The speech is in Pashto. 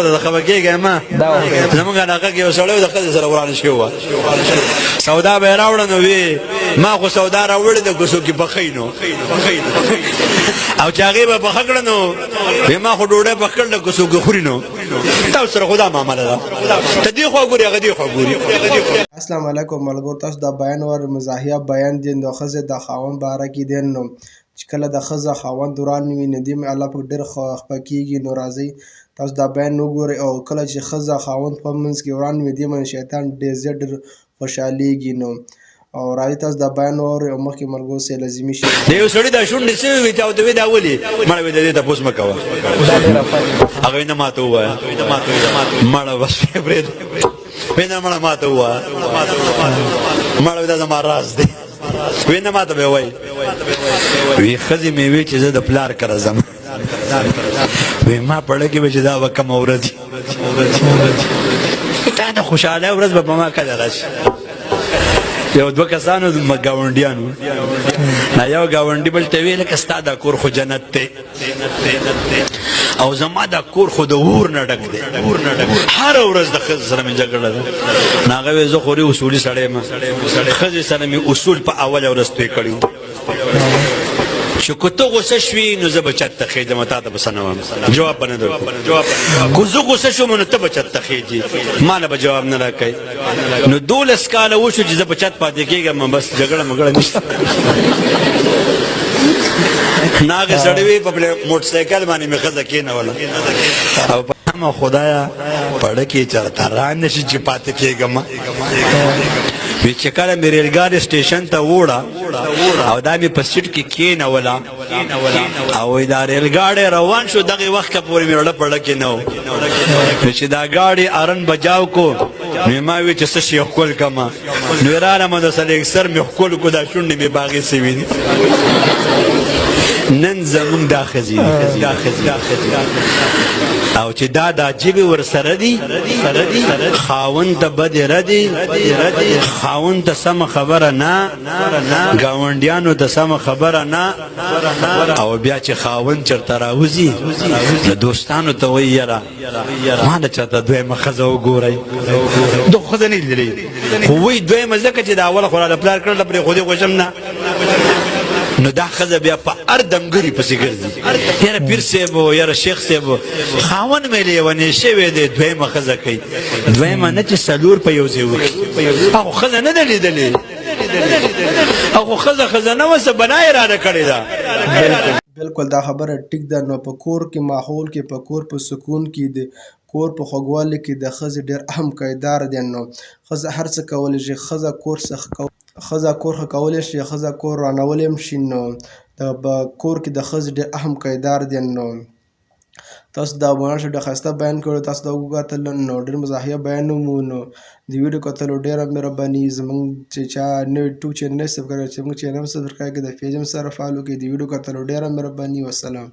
د خبرګېږه ما زمونږ علاقه کې یو سړی د ښځې سره ورانه شوی وه سودا به یې راوړه نو وی ما خو سودا راوړې ده کوڅو کې پخی نو او چې هغې به پخه کړه نو وی ما خو ډوډۍ پخ کړله کوڅو کې خوري نو تاسو سره خو دا معامله ده ته دې خوا ګورې هغه دې خوا ګوري. السلام علیکم ملګرو، تاسو دا بیان ور مزاحیه بیان دي د ښځې د خاوند باره کې دی نو چې کله د ښځه خاوند وران وي نو دې الله پاک ډېر خفه کېږي. نو راځئ تاسو دا بیان وګورئ او کله چې ښځه خاوند په منځ کې وران وي دې باندې شیطان ډېر زیات ډېر خوشحالېږي. نو او راځئ تاسو دا بیان واورئ او مخکې ملګرو سره لازمي شي. د یو سړي دا شونډې سوي وي چې او ته وې دا ولې مړه وې د دې تپوس مه کوه هغه نه ماته ووایه مړه بس پرېږده وې نه مړه ماته ووایه مړه وې دا زما راز دی وې نه ماته به یې وایي وی ښځې مې وی چې زه د پلار کره ځم وی ما پړه کې به چې دا به کمه ورځ تا د خوشحاله ورځ به په ما کله راشي. یو دوه کسانو ګاونډیانو یو ګاونډي بل ته وی لکه ستا دا کور خو جنت دی او زما دا کور خو د اور نه ډک دی هره ورځ د ښځې سره مې جګړه ده نو هغه وی زه خو ډېر اصولي سړی یم ښځې سره مې اصول په اوله ورځ توی کړي چې که ته غوسه شوي نو زه به چت ته خېږم تا ته به څه نه وایم جواب به نه درکړم که زه غوسه شوم نو ته به چت ته خېږي ما نه به جواب نه راکوې نو 12 کاله وشو چې زه په چت پاتې کېږم بس جګړه مګړه نشته نه هغې سړی وي په موټرسایکل باندې مې ښځه کېنوله او په خدایه پړه کې چېرته را نه شي چې پاتې کېږم وی چې کله مې ریلګاډي سټیشن ته ووړه او دا مې په سیټ کې کېنوله او دا ریلګاډی روان شو دغې وخت که پورې مې زړه پړه کې نه و نو چې دا ګاډي ارن بجاو کو نو ما وی چې څه شي ښکل کړمه نو یې رالمه د سلیکسر مې ښکل کړو دا شونډې مې باغې سوي دي نن زمونږ دا ښځې او چې دا د جبې ورسره دي خاوند ته بدې ردې خاوند ته سمه خبره نه ګاونډیانو ته سمه خبره نه او بیا چې خاوند چېرته راوځي د دوستانو ته وایي یاره ما نه چاته دویمه ښځه وګورئ دغه ښځه نه لیدلې خو وایي دویمه ځکه چې د اوله خو راله پلار کړله پرېښودې غوښم نه نو دا ښځه بیا په هر دمګري پسې ګرځي یاره پیر صاحب و یاره شیخ صاحب و خاوند مې لیونی شوی دی دویمه ښځه کوي دویمه نه چې څلور په یو ځای وکړي هغو ښځه نه ده لیدلې هغو ښځه نه وه څه بنا یې رانه کړې ده. بالکل دا خبره ټیک ده. نو په کور کې ماحول کې په کور په سکون کې د کور په خوږوالي کې د ښځې ډېر اهم کردار دی. نو ښځه هر څه کولی شي ښځه کور ښه کولی شي ښځه کور رانولی هم شي. نو په کور کې د ښځې ډېر اهم کردار دی. نو تاسو دا مولانا صاحب ډېر ښایسته بیان کړی تاسو دا وکتل نو ډېر مزاحیه بیان ومو نو د ویډیو کتلو ډېره مهرباني. زموږ چې چا نوی یوټیوب چینل نه سبسکرایب کړی چې زموږ چینل سبسکرایب کړئ د پیج هم سره فالو کړئ د ویډیو کتلو ډېره مهرباني. والسلام.